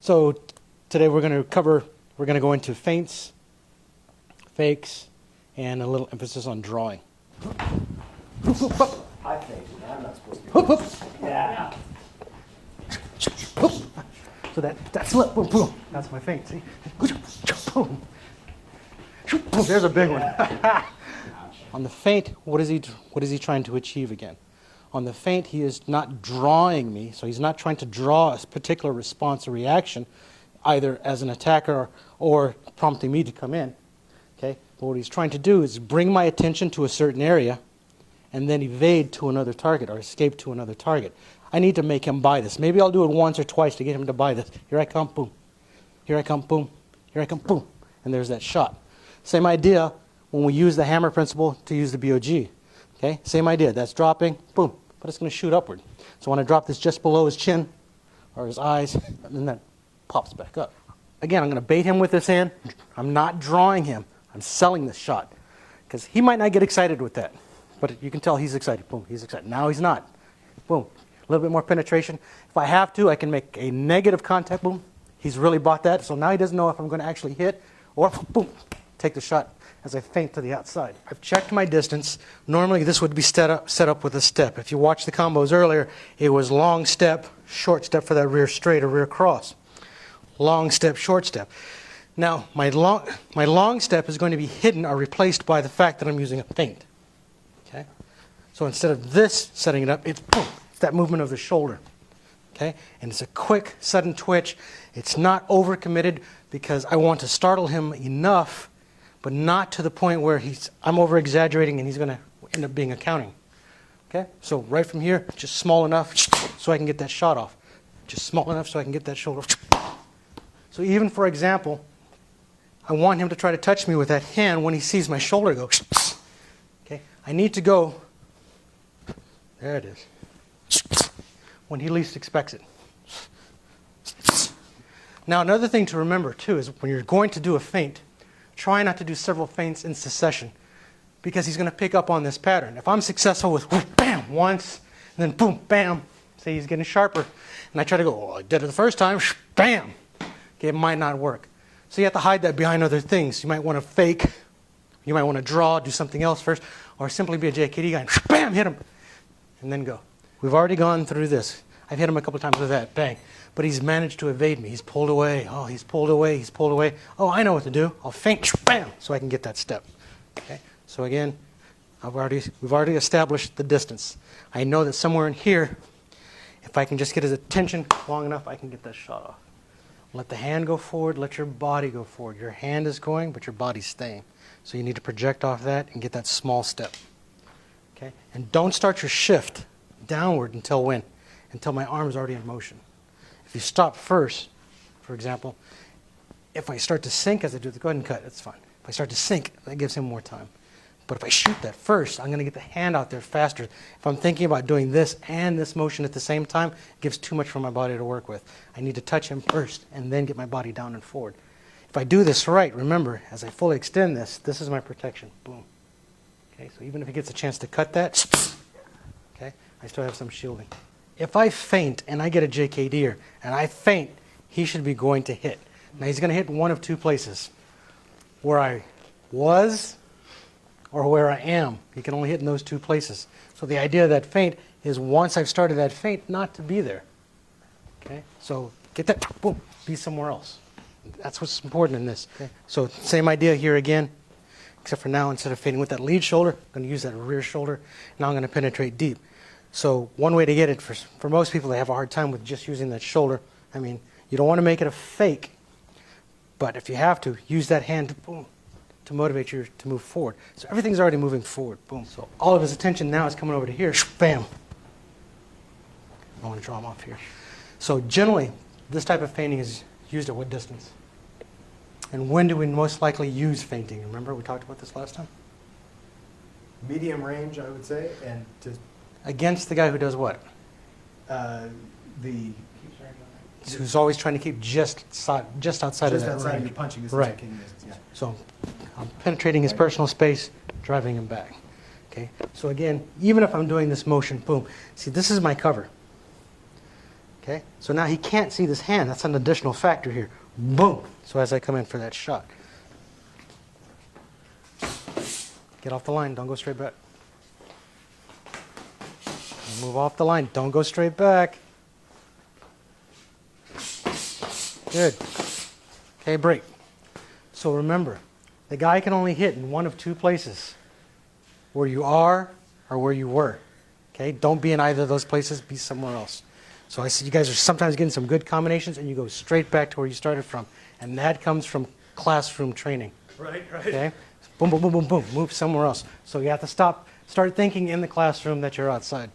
So today we're going to go into feints, fakes, and a little emphasis on drawing. I think I'm not supposed to be. Yeah. So that flip, boom, boom. That's my feint. See? Boom. Boom. There's a big one. On the feint, what is he trying to achieve again? On the feint, he is not drawing me, so he's not trying to draw a particular response or reaction, either as an attacker or prompting me to come in. Okay? But what he's trying to do is bring my attention to a certain area and then evade to another target or escape to another target. I need to make him buy this. Maybe I'll do it once or twice to get him to buy this. Here I come, boom. Here I come, boom. Here I come, boom. And there's that shot. Same idea when we use the hammer principle to use the BOG. Okay? Same idea. That's dropping, boom. But it's going to shoot upward. So when I drop this just below his chin or his eyes, and then that pops back up. Again, I'm going to bait him with this hand. I'm not drawing him. I'm selling this shot. Because he might not get excited with that. But you can tell he's excited. Boom, he's excited. Now he's not. Boom. A little bit more penetration. If I have to, I can make a negative contact. Boom. He's really bought that. So now he doesn't know if I'm going to actually hit or, boom, take the shot as I feint to the outside. I've checked my distance. Normally this would be set up with a step. If you watched the combos earlier, it was long step, short step for that rear straight or rear cross. Long step, short step. Now, my long step is going to be hidden or replaced by the fact that I'm using a feint. Okay? So instead of this setting it up, it's boom. It's that movement of the shoulder. Okay? And it's a quick, sudden twitch. It's not overcommitted because I want to startle him enough, but not to the point where I'm over-exaggerating and he's going to end up being a counting. Okay? So right from here, just small enough so I can get that shot off. Just small enough so I can get that shoulder. So even, for example, I want him to try to touch me with that hand when he sees my shoulder go. Okay? I need to go, there it is, when he least expects it. Now another thing to remember too is when you're going to do a feint, try not to do several feints in succession because he's going to pick up on this pattern. If I'm successful with bam once, and then boom, bam, say he's getting sharper, and I try to go, oh, I did it the first time, bam, okay, it might not work. So you have to hide that behind other things. You might want to fake, you might want to draw, do something else first, or simply be a JKD guy and bam, hit him, and then go. We've already gone through this. I've hit him a couple times with that, bang. But he's managed to evade me. He's pulled away. Oh, he's pulled away. He's pulled away. Oh, I know what to do. I'll feint, bam, so I can get that step. Okay. So again, we've already established the distance. I know that somewhere in here, if I can just get his attention long enough, I can get that shot off. Let the hand go forward. Let your body go forward. Your hand is going, but your body's staying. So you need to project off that and get that small step. Okay. And don't start your shift downward until when? Until my arm is already in motion. If you stop first, for example, if I start to sink as I do the, go ahead and cut, it's fine. If I start to sink, that gives him more time. But if I shoot that first, I'm going to get the hand out there faster. If I'm thinking about doing this and this motion at the same time, it gives too much for my body to work with. I need to touch him first and then get my body down and forward. If I do this right, remember, as I fully extend this, this is my protection. Boom. Okay, so even if he gets a chance to cut that, okay, I still have some shielding. If I feint and I get a JKD'er and I feint, he should be going to hit. Now he's going to hit one of two places. Where I was or where I am. He can only hit in those two places. So the idea of that feint is once I've started that feint, not to be there. Okay? So get that, boom, be somewhere else. That's what's important in this. Okay? So same idea here again, except for now instead of feinting with that lead shoulder, I'm going to use that rear shoulder. Now I'm going to penetrate deep. So one way to get it, for most people, they have a hard time with just using that shoulder. I mean, you don't want to make it a fake, but if you have to, use that hand to, boom, to motivate you to move forward. So everything's already moving forward. Boom. So all of his attention now is coming over to here. Bam. I want to draw him off here. So generally, this type of feinting is used at what distance? And when do we most likely use feinting? Remember, we talked about this last time? Medium range, I would say, and to against the guy who does what? Who's always trying to keep just outside of that just outside range. of your punching distance, Right. kicking distance, yeah. So I'm penetrating his personal space, driving him back. Okay. So again, even if I'm doing this motion, boom. See, this is my cover. Okay? So now he can't see this hand. That's an additional factor here. Boom! So as I come in for that shot. Get off the line. Don't go straight back. Move off the line. Don't go straight back. Good. Okay, break. So remember, the guy can only hit in one of two places. Where you are or where you were. Okay? Don't be in either of those places. Be somewhere else. So I see you guys are sometimes getting some good combinations and you go straight back to where you started from. And that comes from classroom training. Right. Okay? Boom, boom, boom, boom, boom. Move somewhere else. So you have to start thinking in the classroom that you're outside.